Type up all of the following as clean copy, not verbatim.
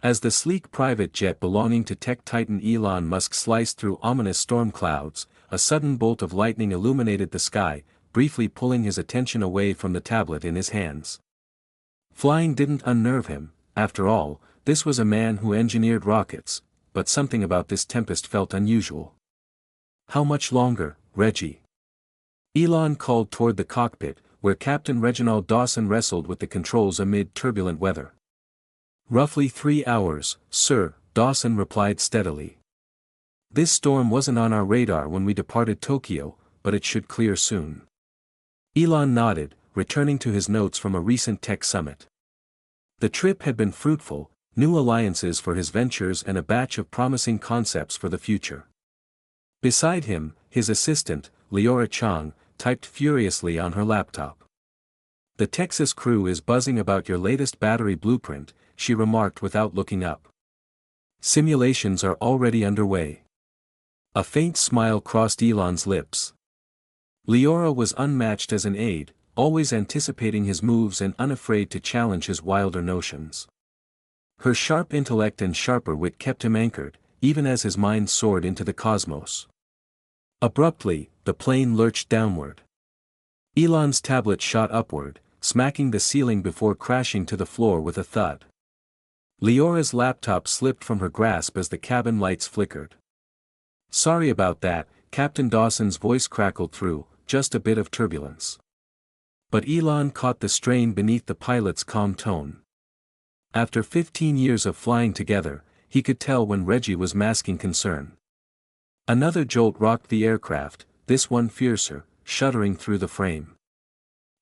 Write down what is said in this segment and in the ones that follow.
As the sleek private jet belonging to tech titan Elon Musk sliced through ominous storm clouds, a sudden bolt of lightning illuminated the sky, briefly pulling his attention away from the tablet in his hands. Flying didn't unnerve him, after all, this was a man who engineered rockets, but something about this tempest felt unusual. "How much longer, Reggie?" Elon called toward the cockpit, where Captain Reginald Dawson wrestled with the controls amid turbulent weather. "Roughly 3 hours, sir," Dawson replied steadily. "This storm wasn't on our radar when we departed Tokyo, but it should clear soon." Elon nodded, returning to his notes from a recent tech summit. The trip had been fruitful, new alliances for his ventures and a batch of promising concepts for the future. Beside him, his assistant, Leora Chang, typed furiously on her laptop. "The Texas crew is buzzing about your latest battery blueprint," she remarked without looking up. "Simulations are already underway." A faint smile crossed Elon's lips. Leora was unmatched as an aide, always anticipating his moves and unafraid to challenge his wilder notions. Her sharp intellect and sharper wit kept him anchored, even as his mind soared into the cosmos. Abruptly, the plane lurched downward. Elon's tablet shot upward, smacking the ceiling before crashing to the floor with a thud. Leora's laptop slipped from her grasp as the cabin lights flickered. "Sorry about that," Captain Dawson's voice crackled through, "just a bit of turbulence." But Elon caught the strain beneath the pilot's calm tone. After 15 years of flying together, he could tell when Reggie was masking concern. Another jolt rocked the aircraft, this one fiercer, shuddering through the frame.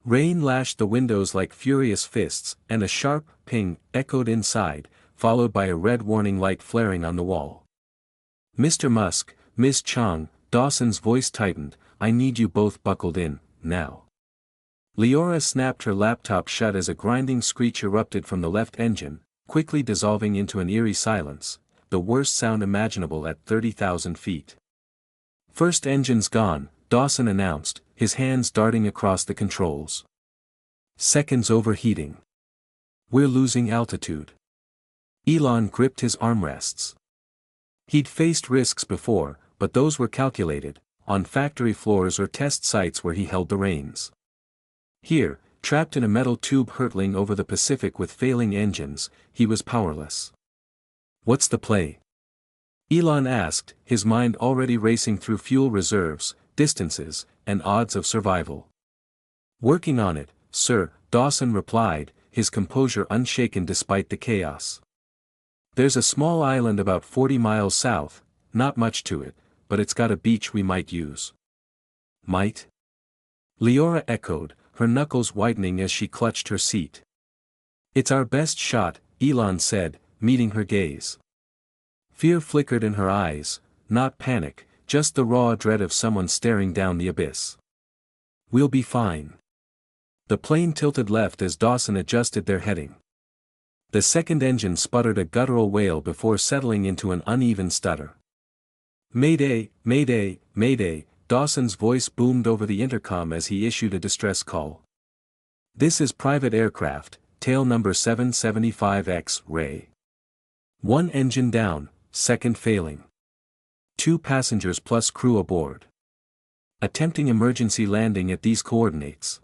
Rain lashed the windows like furious fists, and a sharp ping echoed inside, followed by a red warning light flaring on the wall. "Mr. Musk, Miss Chang," Dawson's voice tightened, "I need you both buckled in, now." Leora snapped her laptop shut as a grinding screech erupted from the left engine, quickly dissolving into an eerie silence, the worst sound imaginable at 30,000 feet. "First engine's gone," Dawson announced, his hands darting across the controls. "Second's overheating. We're losing altitude." Elon gripped his armrests. He'd faced risks before, but those were calculated, on factory floors or test sites where he held the reins. Here, trapped in a metal tube hurtling over the Pacific with failing engines, he was powerless. "What's the play?" Elon asked, his mind already racing through fuel reserves, distances, and odds of survival. "Working on it, sir," Dawson replied, his composure unshaken despite the chaos. "There's a small island about 40 miles south, not much to it, but it's got a beach we might use." "Might?" Leora echoed, her knuckles whitening as she clutched her seat. "It's our best shot," Elon said, meeting her gaze. Fear flickered in her eyes, not panic, just the raw dread of someone staring down the abyss. "We'll be fine." The plane tilted left as Dawson adjusted their heading. The second engine sputtered a guttural wail before settling into an uneven stutter. "Mayday, mayday, mayday," Dawson's voice boomed over the intercom as he issued a distress call. "This is private aircraft, tail number 775X, Ray. One engine down, second failing. 2 passengers plus crew aboard. Attempting emergency landing at these coordinates."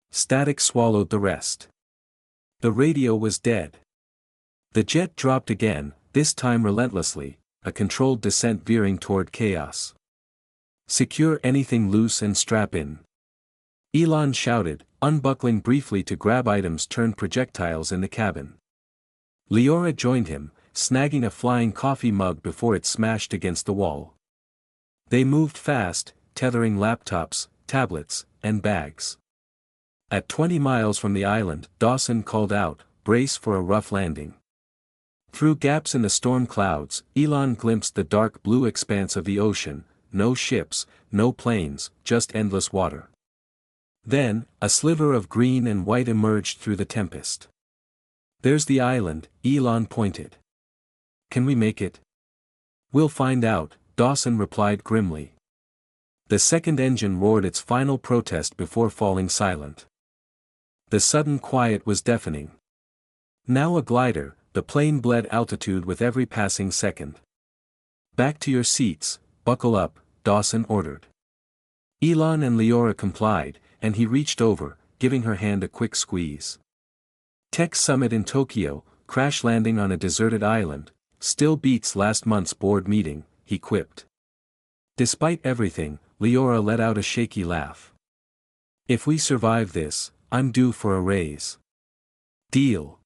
Static swallowed the rest. The radio was dead. The jet dropped again, this time relentlessly, a controlled descent veering toward chaos. "Secure anything loose and strap in," Elon shouted, unbuckling briefly to grab items turned projectiles in the cabin. Leora joined him, snagging a flying coffee mug before it smashed against the wall. They moved fast, tethering laptops, tablets, and bags. At 20 miles from the island, Dawson called out, "Brace for a rough landing." Through gaps in the storm clouds, Elon glimpsed the dark blue expanse of the ocean, no ships, no planes, just endless water. Then, a sliver of green and white emerged through the tempest. "There's the island," Elon pointed. "Can we make it?" "We'll find out," Dawson replied grimly. The second engine roared its final protest before falling silent. The sudden quiet was deafening. Now a glider, the plane bled altitude with every passing second. "Back to your seats, buckle up," Dawson ordered. Elon and Leora complied, and he reached over, giving her hand a quick squeeze. "Tech summit in Tokyo, crash landing on a deserted island, still beats last month's board meeting," he quipped. Despite everything, Leora let out a shaky laugh. "If we survive this, I'm due for a raise." "Deal."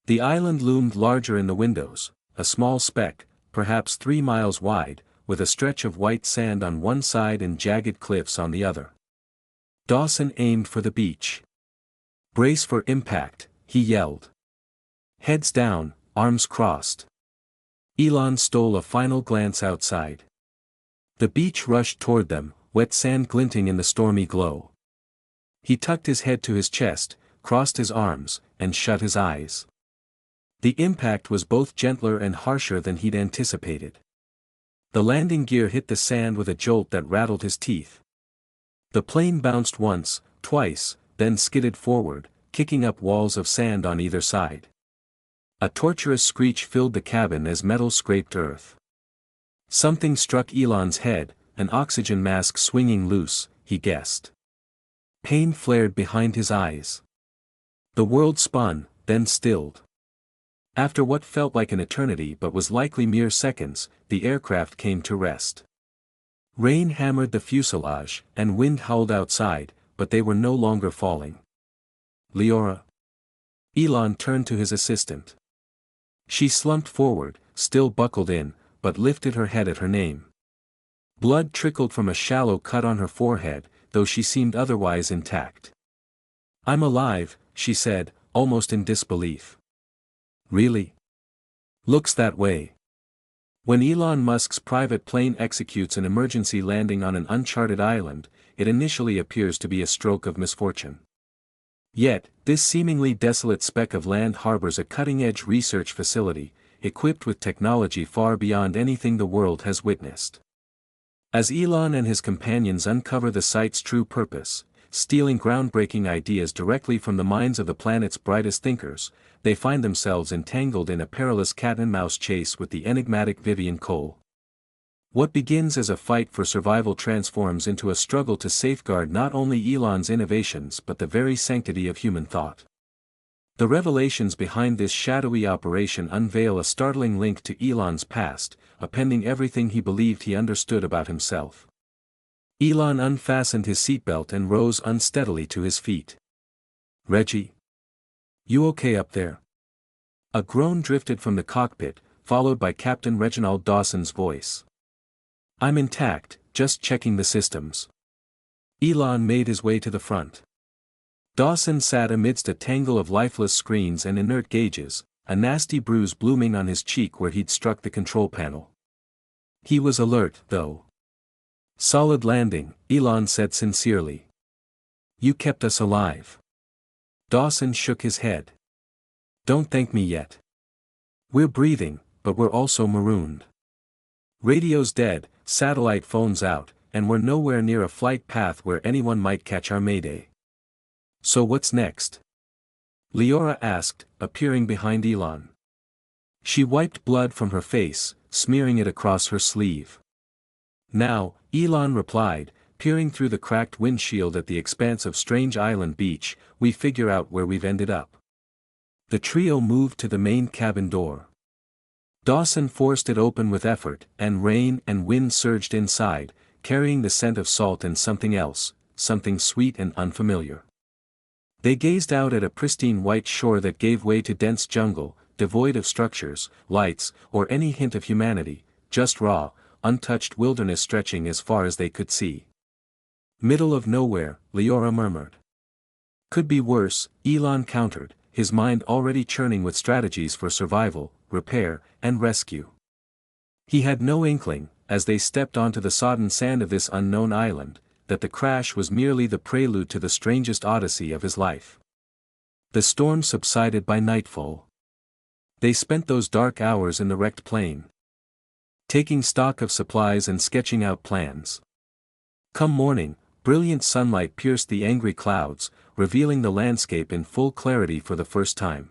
The island loomed larger in the windows, a small speck, perhaps 3 miles wide, with a stretch of white sand on one side and jagged cliffs on the other. Dawson aimed for the beach. "Brace for impact," he yelled. Heads down, arms crossed. Elon stole a final glance outside. The beach rushed toward them, wet sand glinting in the stormy glow. He tucked his head to his chest, crossed his arms, and shut his eyes. The impact was both gentler and harsher than he'd anticipated. The landing gear hit the sand with a jolt that rattled his teeth. The plane bounced once, twice, then skidded forward, kicking up walls of sand on either side. A torturous screech filled the cabin as metal scraped earth. Something struck Elon's head, an oxygen mask swinging loose, he guessed. Pain flared behind his eyes. The world spun, then stilled. After what felt like an eternity but was likely mere seconds, the aircraft came to rest. Rain hammered the fuselage, and wind howled outside, but they were no longer falling. "Leora?" Elon turned to his assistant. She slumped forward, still buckled in, but lifted her head at her name. Blood trickled from a shallow cut on her forehead, though she seemed otherwise intact. "I'm alive," she said, almost in disbelief. "Really? Looks that way." When Elon Musk's private plane executes an emergency landing on an uncharted island, it initially appears to be a stroke of misfortune. Yet, this seemingly desolate speck of land harbors a cutting-edge research facility, equipped with technology far beyond anything the world has witnessed. As Elon and his companions uncover the site's true purpose, stealing groundbreaking ideas directly from the minds of the planet's brightest thinkers, they find themselves entangled in a perilous cat-and-mouse chase with the enigmatic Vivian Cole. What begins as a fight for survival transforms into a struggle to safeguard not only Elon's innovations but the very sanctity of human thought. The revelations behind this shadowy operation unveil a startling link to Elon's past, appending everything he believed he understood about himself. Elon unfastened his seatbelt and rose unsteadily to his feet. "Reggie? You okay up there?" A groan drifted from the cockpit, followed by Captain Reginald Dawson's voice. "I'm intact, just checking the systems." Elon made his way to the front. Dawson sat amidst a tangle of lifeless screens and inert gauges, a nasty bruise blooming on his cheek where he'd struck the control panel. He was alert, though. "Solid landing," Elon said sincerely. "You kept us alive." Dawson shook his head. "Don't thank me yet. We're breathing, but we're also marooned. Radio's dead, satellite phones out, and we're nowhere near a flight path where anyone might catch our mayday." "So what's next?" Leora asked, appearing behind Elon. She wiped blood from her face, smearing it across her sleeve. "Now," Elon replied, peering through the cracked windshield at the expanse of Strange Island Beach, "we figure out where we've ended up." The trio moved to the main cabin door. Dawson forced it open with effort, and rain and wind surged inside, carrying the scent of salt and something else, something sweet and unfamiliar. They gazed out at a pristine white shore that gave way to dense jungle, devoid of structures, lights, or any hint of humanity, just raw, untouched wilderness stretching as far as they could see. "Middle of nowhere," Leora murmured. "Could be worse," Elon countered, his mind already churning with strategies for survival, repair, and rescue. He had no inkling, as they stepped onto the sodden sand of this unknown island, that the crash was merely the prelude to the strangest odyssey of his life. The storm subsided by nightfall. They spent those dark hours in the wrecked plane, taking stock of supplies and sketching out plans. Come morning, brilliant sunlight pierced the angry clouds, revealing the landscape in full clarity for the first time.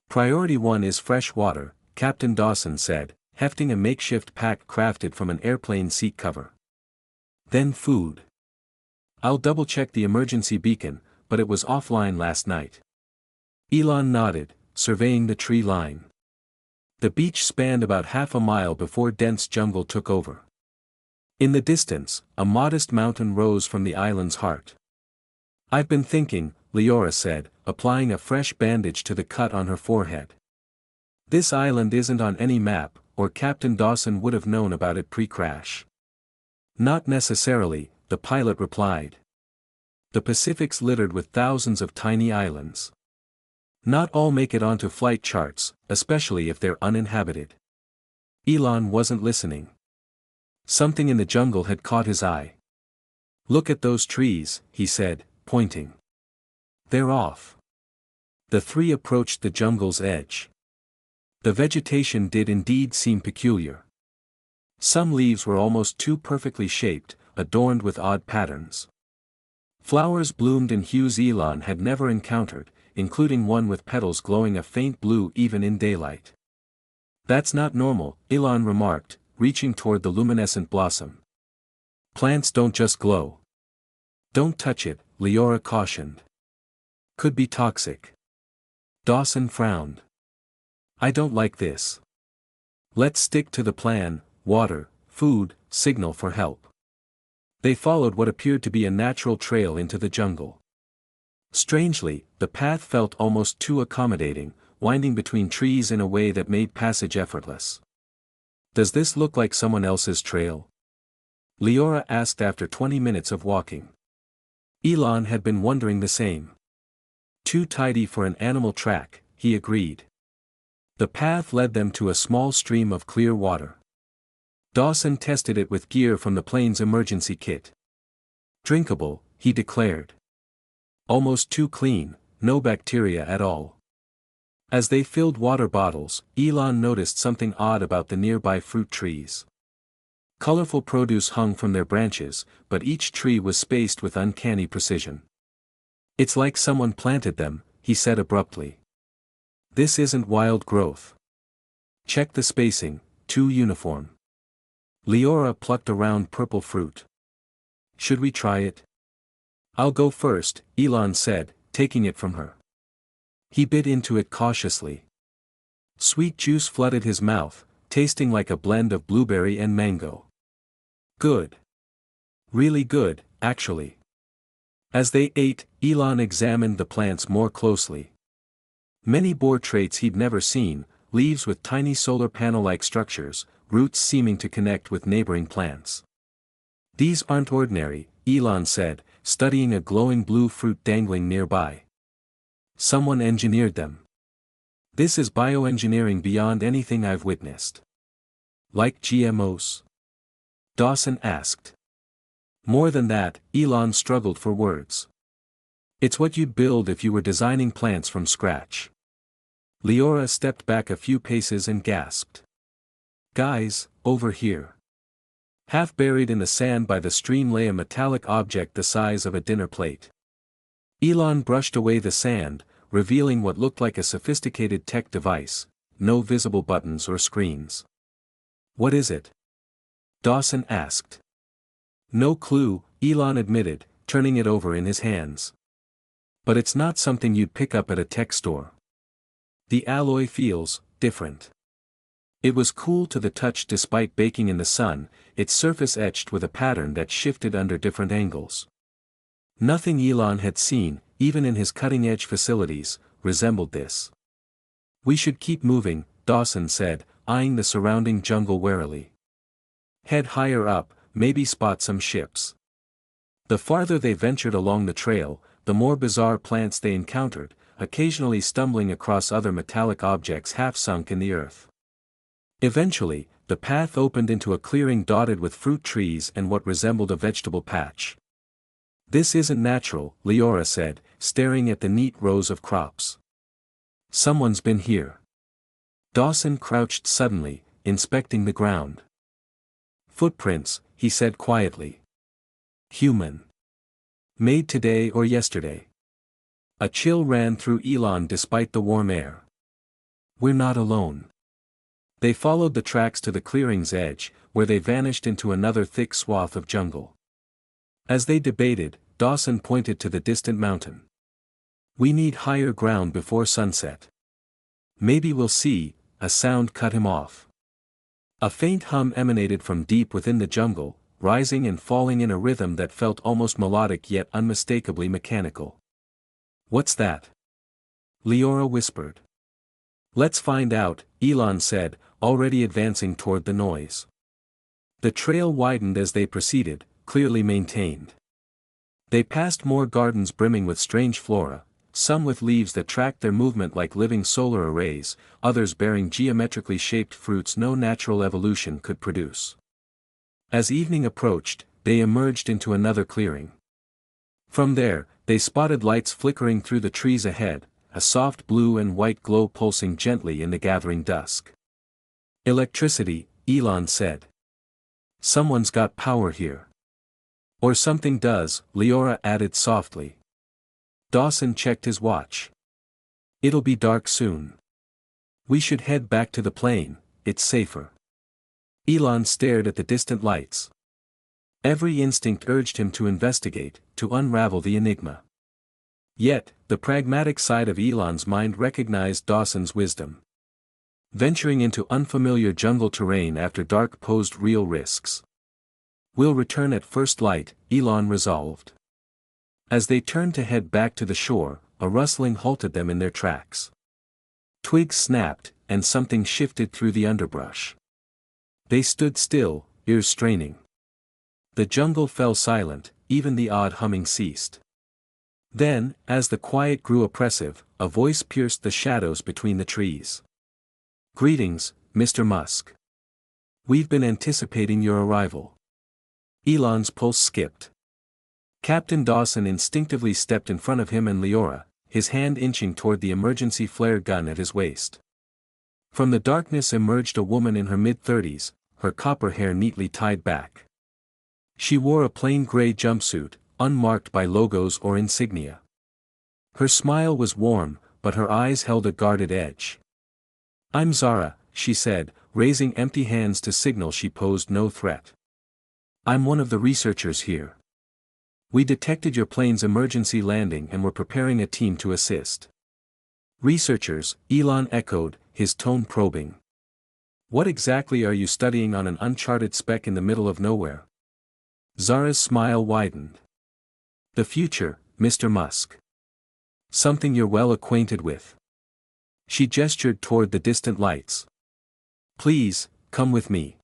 Priority 1 is fresh water, Captain Dawson said, hefting a makeshift pack crafted from an airplane seat cover. Then food. I'll double-check the emergency beacon, but it was offline last night. Elon nodded, surveying the tree line. The beach spanned about half a mile before dense jungle took over. In the distance, a modest mountain rose from the island's heart. I've been thinking, Leora said, applying a fresh bandage to the cut on her forehead. This island isn't on any map, or Captain Dawson would have known about it pre-crash. Not necessarily, the pilot replied. The Pacific's littered with thousands of tiny islands. Not all make it onto flight charts, especially if they're uninhabited. Elon wasn't listening. Something in the jungle had caught his eye. Look at those trees, he said, pointing. They're off. The three approached the jungle's edge. The vegetation did indeed seem peculiar. Some leaves were almost too perfectly shaped, adorned with odd patterns. Flowers bloomed in hues Elon had never encountered, including one with petals glowing a faint blue even in daylight. That's not normal, Elon remarked, reaching toward the luminescent blossom. Plants don't just glow. Don't touch it, Leora cautioned. Could be toxic. Dawson frowned. I don't like this. Let's stick to the plan: water, food, signal for help. They followed what appeared to be a natural trail into the jungle. Strangely, the path felt almost too accommodating, winding between trees in a way that made passage effortless. Does this look like someone else's trail? Leora asked after 20 minutes of walking. Elon had been wondering the same. Too tidy for an animal track, he agreed. The path led them to a small stream of clear water. Dawson tested it with gear from the plane's emergency kit. Drinkable, he declared. Almost too clean, no bacteria at all. As they filled water bottles, Elon noticed something odd about the nearby fruit trees. Colorful produce hung from their branches, but each tree was spaced with uncanny precision. It's like someone planted them, he said abruptly. This isn't wild growth. Check the spacing, too uniform. Leora plucked a round purple fruit. Should we try it? I'll go first, Elon said, taking it from her. He bit into it cautiously. Sweet juice flooded his mouth, tasting like a blend of blueberry and mango. Good. Really good, actually. As they ate, Elon examined the plants more closely. Many bore traits he'd never seen: leaves with tiny solar panel-like structures, roots seeming to connect with neighboring plants. These aren't ordinary, Elon said, studying a glowing blue fruit dangling nearby. Someone engineered them. This is bioengineering beyond anything I've witnessed. Like GMOs? Dawson asked. More than that, Elon struggled for words. It's what you'd build if you were designing plants from scratch. Leora stepped back a few paces and gasped. Guys, over here. Half buried in the sand by the stream lay a metallic object the size of a dinner plate. Elon brushed away the sand, revealing what looked like a sophisticated tech device, no visible buttons or screens. What is it? Dawson asked. No clue, Elon admitted, turning it over in his hands. But it's not something you'd pick up at a tech store. The alloy feels different. It was cool to the touch despite baking in the sun, its surface etched with a pattern that shifted under different angles. Nothing Elon had seen, even in his cutting-edge facilities, resembled this. We should keep moving, Dawson said, eyeing the surrounding jungle warily. Head higher up, maybe spot some ships. The farther they ventured along the trail, the more bizarre plants they encountered, occasionally stumbling across other metallic objects half sunk in the earth. Eventually, the path opened into a clearing dotted with fruit trees and what resembled a vegetable patch. This isn't natural, Leora said, staring at the neat rows of crops. Someone's been here. Dawson crouched suddenly, inspecting the ground. Footprints, he said quietly. Human. Made today or yesterday. A chill ran through Elon despite the warm air. we're not alone. They followed the tracks to the clearing's edge, where they vanished into another thick swath of jungle. As they debated, Dawson pointed to the distant mountain. We need higher ground before sunset. Maybe we'll see. A sound cut him off. A faint hum emanated from deep within the jungle, rising and falling in a rhythm that felt almost melodic yet unmistakably mechanical. What's that? Leora whispered. Let's find out, Elon said, already advancing toward the noise. The trail widened as they proceeded, clearly maintained. They passed more gardens brimming with strange flora, some with leaves that tracked their movement like living solar arrays, others bearing geometrically shaped fruits no natural evolution could produce. As evening approached, they emerged into another clearing. From there, they spotted lights flickering through the trees ahead, a soft blue and white glow pulsing gently in the gathering dusk. Electricity, Elon said. Someone's got power here. Or something does, Leora added softly. Dawson checked his watch. It'll be dark soon. We should head back to the plane, it's safer. Elon stared at the distant lights. Every instinct urged him to investigate, to unravel the enigma. Yet, the pragmatic side of Elon's mind recognized Dawson's wisdom. Venturing into unfamiliar jungle terrain after dark posed real risks. We'll return at first light, Elon resolved. As they turned to head back to the shore, a rustling halted them in their tracks. Twigs snapped, and something shifted through the underbrush. They stood still, ears straining. The jungle fell silent, even the odd humming ceased. Then, as the quiet grew oppressive, a voice pierced the shadows between the trees. Greetings, Mr. Musk. We've been anticipating your arrival. Elon's pulse skipped. Captain Dawson instinctively stepped in front of him and Leora, his hand inching toward the emergency flare gun at his waist. From the darkness emerged a woman in her mid-30s, her copper hair neatly tied back. She wore a plain gray jumpsuit, unmarked by logos or insignia. Her smile was warm, but her eyes held a guarded edge. I'm Zara, she said, raising empty hands to signal she posed no threat. I'm one of the researchers here. We detected your plane's emergency landing and were preparing a team to assist. Researchers, Elon echoed, his tone probing. What exactly are you studying on an uncharted speck in the middle of nowhere? Zara's smile widened. The future, Mr. Musk. Something you're well acquainted with. She gestured toward the distant lights. Please, come with me.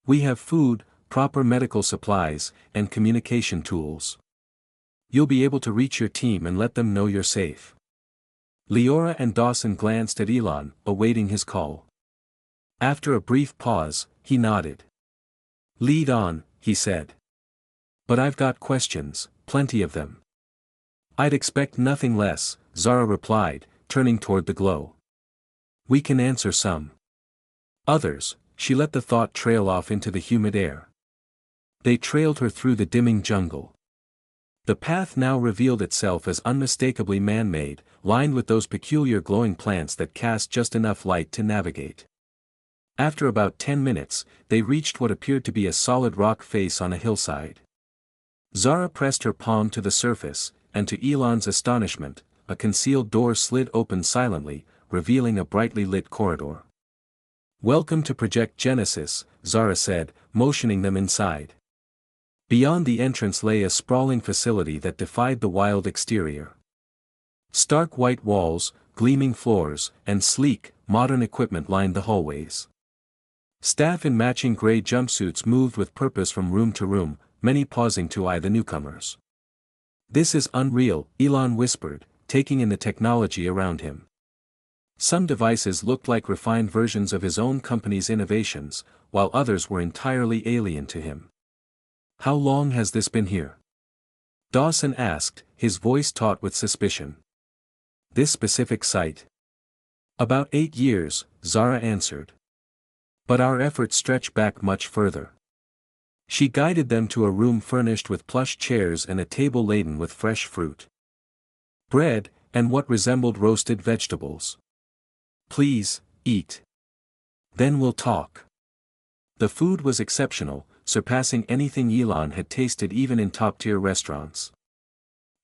We have food, proper medical supplies, and communication tools. You'll be able to reach your team and let them know you're safe. Leora and Dawson glanced at Elon, awaiting his call. After a brief pause, he nodded. Lead on, he said. But I've got questions, plenty of them. I'd expect nothing less, Zara replied, turning toward the glow. We can answer some. Others, she let the thought trail off into the humid air. They trailed her through the dimming jungle. The path now revealed itself as unmistakably man-made, lined with those peculiar glowing plants that cast just enough light to navigate. After about 10 minutes, they reached what appeared to be a solid rock face on a hillside. Zara pressed her palm to the surface, and to Elon's astonishment, a concealed door slid open silently, revealing a brightly lit corridor. Welcome to Project Genesis, Zara said, motioning them inside. Beyond the entrance lay a sprawling facility that defied the wild exterior. Stark white walls, gleaming floors, and sleek, modern equipment lined the hallways. Staff in matching gray jumpsuits moved with purpose from room to room, many pausing to eye the newcomers. This is unreal, Elon whispered, taking in the technology around him. Some devices looked like refined versions of his own company's innovations, while others were entirely alien to him. How long has this been here? Dawson asked, his voice taut with suspicion. This specific site? About 8 years, Zara answered. But our efforts stretch back much further. She guided them to a room furnished with plush chairs and a table laden with fresh fruit, bread, and what resembled roasted vegetables. Please, eat. Then we'll talk. The food was exceptional, surpassing anything Elon had tasted even in top-tier restaurants.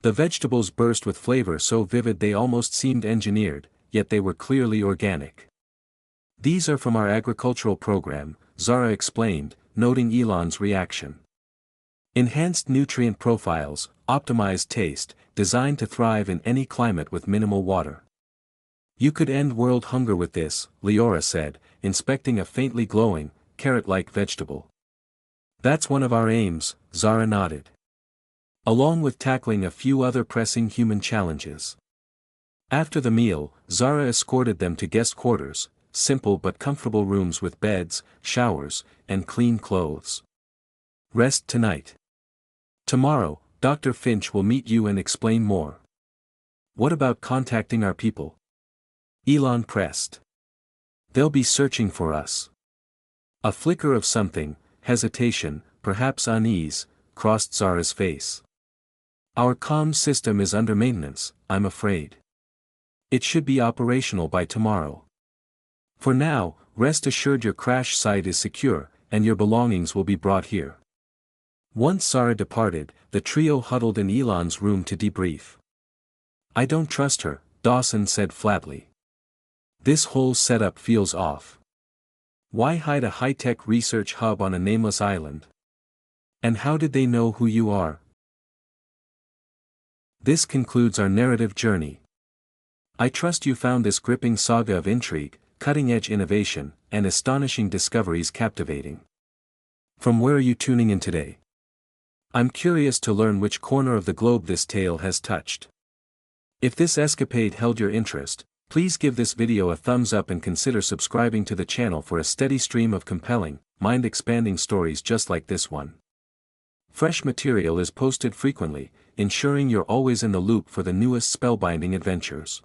The vegetables burst with flavor so vivid they almost seemed engineered, yet they were clearly organic. These are from our agricultural program, Zara explained, noting Elon's reaction. Enhanced nutrient profiles, optimized taste, designed to thrive in any climate with minimal water. You could end world hunger with this, Leora said, inspecting a faintly glowing, carrot-like vegetable. That's one of our aims, Zara nodded. Along with tackling a few other pressing human challenges. After the meal, Zara escorted them to guest quarters, simple but comfortable rooms with beds, showers, and clean clothes. Rest tonight. Tomorrow, Dr. Finch will meet you and explain more. What about contacting our people? Elon pressed. They'll be searching for us. A flicker of something, hesitation, perhaps unease, crossed Zara's face. Our comm system is under maintenance, I'm afraid. It should be operational by tomorrow. For now, rest assured your crash site is secure, and your belongings will be brought here. Once Zara departed, the trio huddled in Elon's room to debrief. I don't trust her, Dawson said flatly. This whole setup feels off. Why hide a high-tech research hub on a nameless island? And how did they know who you are? This concludes our narrative journey. I trust you found this gripping saga of intrigue, cutting-edge innovation, and astonishing discoveries captivating. From where are you tuning in today? I'm curious to learn which corner of the globe this tale has touched. If this escapade held your interest, please give this video a thumbs up and consider subscribing to the channel for a steady stream of compelling, mind-expanding stories just like this one. Fresh material is posted frequently, ensuring you're always in the loop for the newest spellbinding adventures.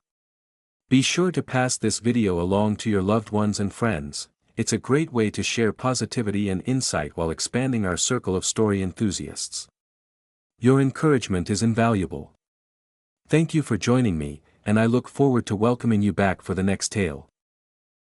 Be sure to pass this video along to your loved ones and friends. It's a great way to share positivity and insight while expanding our circle of story enthusiasts. Your encouragement is invaluable. Thank you for joining me, and I look forward to welcoming you back for the next tale.